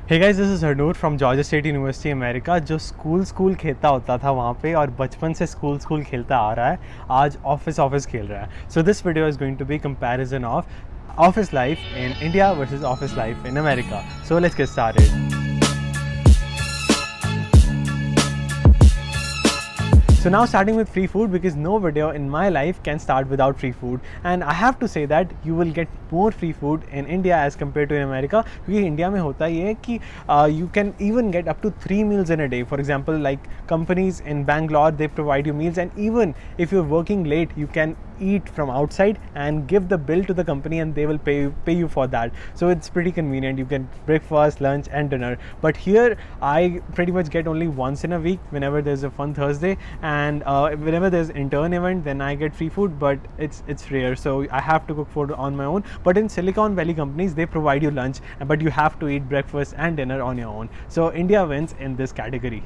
Hey guys, this is Karud from Georgia State University, America. जो school खेलता होता था वहाँ पे और बचपन से स्कूल खेलता आ रहा है, आज ऑफिस खेल रहा है. So this video is going to be comparison of office life in India versus office life in America. So let's get started. So now starting with free food, because no video in my life can start without free food, and I have to say that you will get more free food in India as compared to in America. क्योंकि India में होता ये है कि you can even get up to 3 meals in a day. For example, like companies in Bangalore, they provide you meals, and even if you're working late, you can eat from outside and give the bill to the company and they will pay you for that. So it's pretty convenient. You can breakfast, lunch and dinner. But here I pretty much get only once in a week whenever there's a fun Thursday, and whenever there's intern event, then I get free food, but it's rare, so I have to cook food on my own. But in Silicon Valley companies, they provide you lunch, but you have to eat breakfast and dinner on your own. So India wins in this category.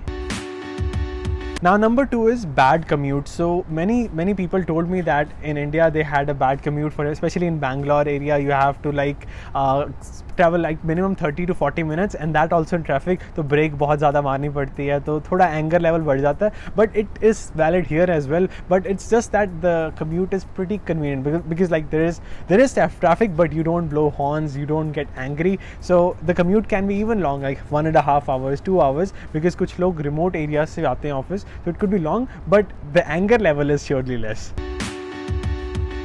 Now number 2 is bad commute. So many people told me that in India they had a bad commute, for especially in Bangalore area you have to like travel like minimum 30 to 40 minutes, and that also in traffic, तो break बहुत ज़्यादा मारनी पड़ती है, तो थोड़ा anger level बढ़ जाता है. But it is valid here as well, but it's just that the commute is pretty convenient because like there is traffic, but you don't blow horns, you don't get angry, so the commute can be even long, like 1.5 hours, 2 hours, because कुछ लोग remote areas से आते हैं office, so it could be long, but the anger level is surely less.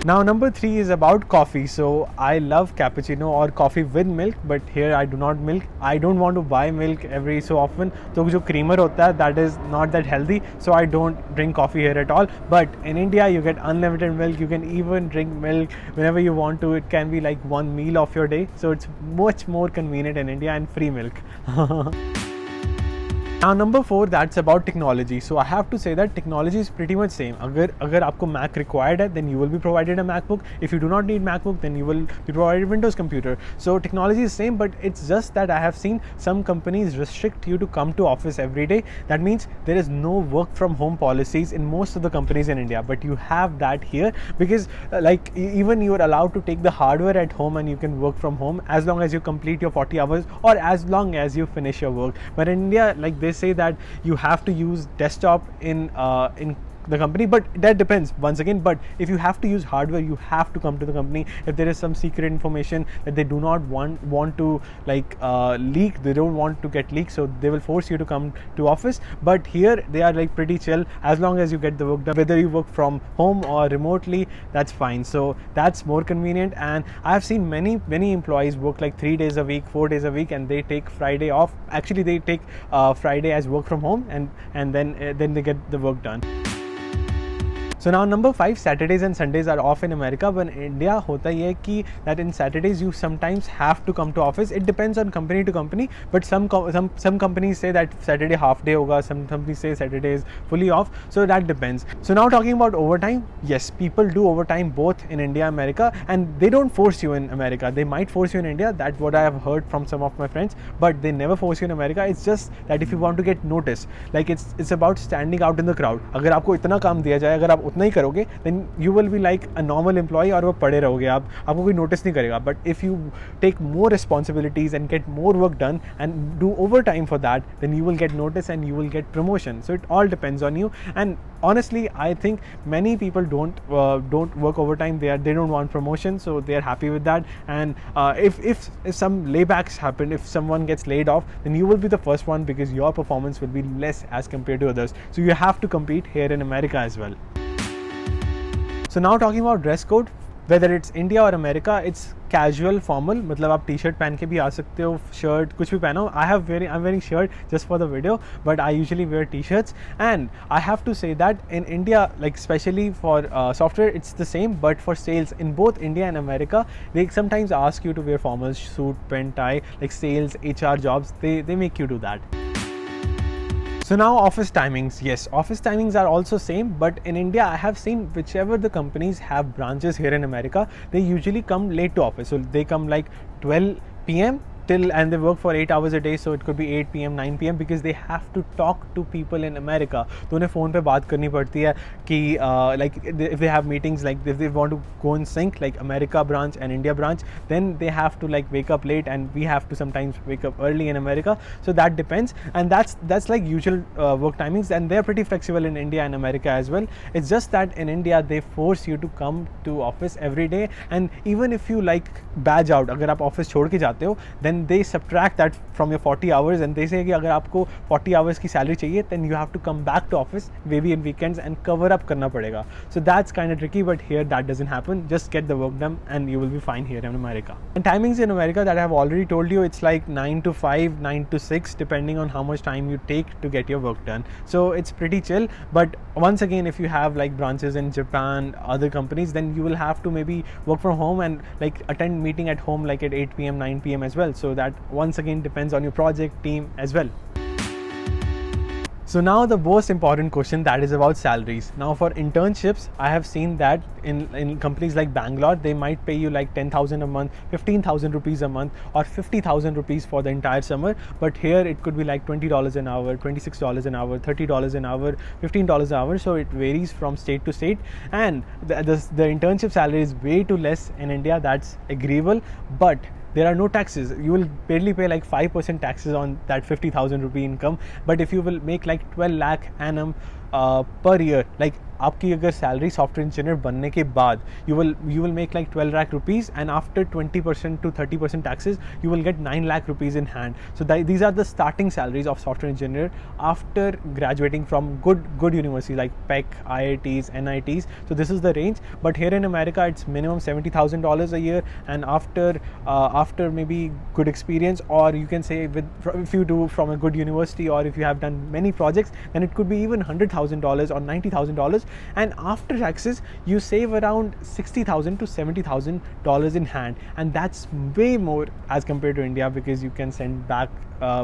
Now number 3 is about coffee. So I love cappuccino or coffee with milk, but here I do not milk. I don't want to buy milk every so often. तो जो creamer होता है, that is not that healthy, so I don't drink coffee here at all. But in India you get unlimited milk. You can even drink milk whenever you want to. It can be like one meal of your day, so it's much more convenient in India, and free milk. Now number 4, that's about technology. So I have to say that technology is pretty much same. अगर आपको Mac required है, then you will be provided a MacBook. If you do not need MacBook, then you will be provided Windows computer. So technology is same, but it's just that I have seen some companies restrict you to come to office every day. That means there is no work from home policies in most of the companies in India, but you have that here because like even you are allowed to take the hardware at home and you can work from home as long as you complete your 40 hours or as long as you finish your work. But in India, like they say that you have to use desktop in the company, but that depends once again. But if you have to use hardware, you have to come to the company. If there is some secret information that they do not want to like leak, they don't want to get leaked, so they will force you to come to office. But here they are like pretty chill, as long as you get the work done, whether you work from home or remotely, that's fine. So that's more convenient, and I have seen many employees work like 3 days a week, 4 days a week, and they take Friday off. Actually they take Friday as work from home, and then they get the work done. So now number 5, Saturdays and Sundays are off in America, but in India होता ये है कि that in Saturdays you sometimes have to come to office. It depends on company to company, but some companies say that Saturday half day होगा, some companies say Saturday is fully off, so that depends. So now talking about overtime, yes, people do overtime both in India and America, and they don't force you in America. They might force you in India, that's what I have heard from some of my friends, but they never force you in America. It's just that if you want to get noticed, like it's about standing out in the crowd. अगर आपको इतना काम दिया जाए, अगर आप नहीं करोगे, then you will be like a normal employee और वो पड़े रहोगे, आपको कोई नोटिस नहीं करेगा. But if you take more responsibilities and get more work done and do overtime for that, then you will get notice and you will get promotion. So it all depends on you. And honestly, I think many people don't work overtime. They don't want promotion, so they are happy with that. And if some laybacks happen, if someone gets laid off, then you will be the first one because your performance will be less as compared to others. So you have to compete here in America as well. So now talking about dress code, whether it's India or America, it's casual formal. मतलब आप T-shirt पहन के भी आ सकते हो, shirt कुछ भी पहनो. I'm wearing shirt just for the video, but I usually wear t-shirts. And I have to say that in India, like especially for software, it's the same, but for sales in both India and America, they sometimes ask you to wear formal, suit, pen, tie, like sales, HR jobs, they make you do that. So now office timings. Yes, office timings are also same, but in India I have seen whichever the companies have branches here in America, they usually come late to office. So they come like 12 p.m. till, and they work for 8 hours a day, so it could be 8 p.m. 9 p.m. because they have to talk to people in America. तो उन्हें phone पे बात करनी पड़ती है कि like if they have meetings, like if they want to go in sync, like America branch and India branch, then they have to like wake up late, and we have to sometimes wake up early in America. So that depends, and that's like usual work timings, and they're pretty flexible in India and America as well. It's just that in India they force you to come to office every day, and even if you like badge out, अगर आप office छोड़ के जाते हो, then they subtract that from your 40 hours and they say कि अगर आपको 40 hours की salary चाहिए, then you have to come back to office maybe in weekends and cover up करना पड़ेगा. So that's kind of tricky, but here that doesn't happen. Just get the work done and you will be fine here in America. And timings in America that I have already told you, it's like 9 to 5, 9 to 6, depending on how much time you take to get your work done. So it's pretty chill. But once again, if you have like branches in Japan, other companies, then you will have to maybe work from home and like attend meeting at home like at 8 p.m. 9 p.m. as well. So that once again depends on your project team as well. So now the most important question, that is about salaries. Now for internships, I have seen that in companies like Bangalore, they might pay you like 10,000 a month, 15,000 rupees a month, or 50,000 rupees for the entire summer. But here it could be like $20 an hour, $26 an hour, $30 an hour, $15 an hour. So it varies from state to state, and the internship salary is way too less in India. That's agreeable, but there are no taxes. You will barely pay like 5% taxes on that 50,000 rupee income. But if you will make like 12 lakh annum per year, like आपकी अगर salary software engineer बनने के बाद you will make like 12 lakh rupees, and after 20% to 30% taxes you will get 9 lakh rupees in hand. So these are the starting salaries of software engineer after graduating from good universities like PEC, IITs, NITs. So this is the range. But here in America it's minimum $70,000 a year, and after maybe good experience, or you can say if you do from a good university, or if you have done many projects, then it could be even $100,000 or $90,000. And after taxes you save around $60,000 to $70,000 in hand, and that's way more as compared to India, because you can send back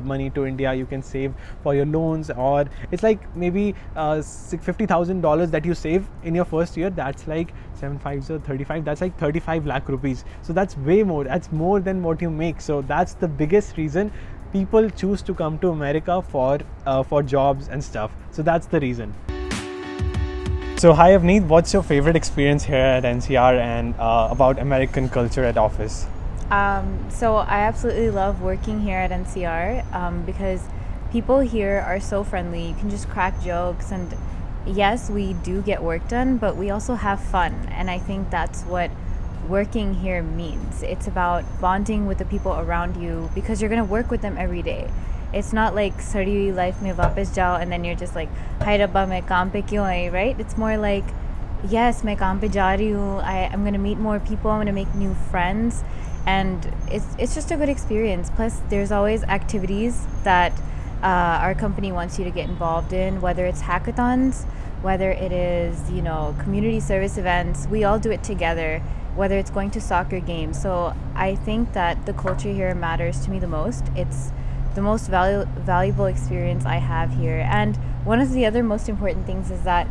money to India, you can save for your loans, or it's like maybe $50,000 that you save in your first year, that's like 7 5s or 35, that's like 35 lakh rupees. So that's way more, that's more than what you make. So that's the biggest reason people choose to come to America for jobs and stuff. So that's the reason. So hi Avneet, what's your favorite experience here at NCR, and about American culture at office? So I absolutely love working here at NCR because people here are so friendly. You can just crack jokes, and yes, we do get work done, but we also have fun. And I think that's what working here means. It's about bonding with the people around you, because you're going to work with them every day. It's not like sari life mein wapas jao and then you're just like, hi rabba main kaam pe kyun aayi, right? It's more like, yes, main kaam pe ja rahi hu, I'm going to meet more people, I'm going to make new friends, and it's just a good experience. Plus there's always activities that our company wants you to get involved in, whether it's hackathons, whether it is, community service events. We all do it together, whether it's going to soccer games. So I think that the culture here matters to me the most. It's the most valuable experience I have here. And one of the other most important things is that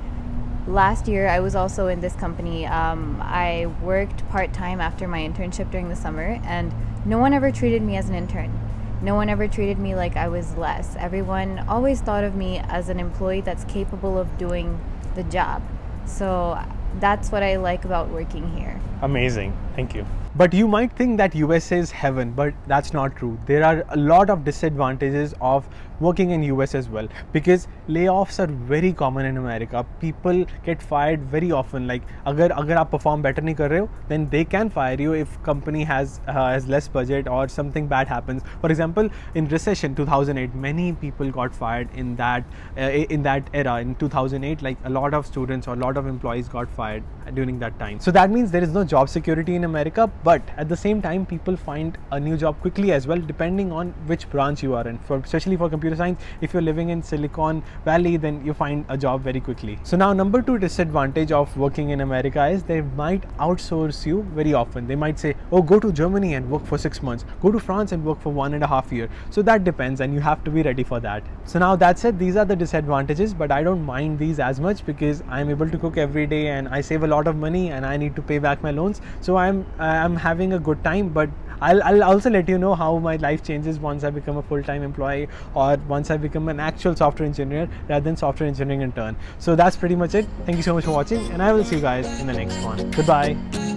last year I was also in this company. I worked part-time after my internship during the summer, and no one ever treated me as an intern. No one ever treated me like I was less. Everyone always thought of me as an employee that's capable of doing the job. So that's what I like about working here. Amazing, thank you. But you might think that USA is heaven, but that's not true. There are a lot of disadvantages of working in US as well, because layoffs are very common in America. People get fired very often. Like अगर आप perform better नहीं कर रहे हो, then they can fire you if company has less budget or something bad happens. For example, in recession 2008, many people got fired in that era. In 2008, like a lot of students or a lot of employees got fired during that time. So that means there is no job security in America, but at the same time people find a new job quickly as well, depending on which branch you are in. Especially for computer science, if you're living in Silicon Valley, then you find a job very quickly. So now number 2 disadvantage of working in America is they might outsource you very often. They might say, oh, go to Germany and work for 6 months, go to France and work for 1.5 years. So that depends, and you have to be ready for that. So now that said, these are the disadvantages, but I don't mind these as much because I'm able to cook every day and I save a lot of money and I need to pay back my loans. So I'm having a good time, but I'll also let you know how my life changes once I become a full-time employee, or once I become an actual software engineer rather than software engineering intern. So that's pretty much it. Thank you so much for watching, and I will see you guys in the next one. Goodbye.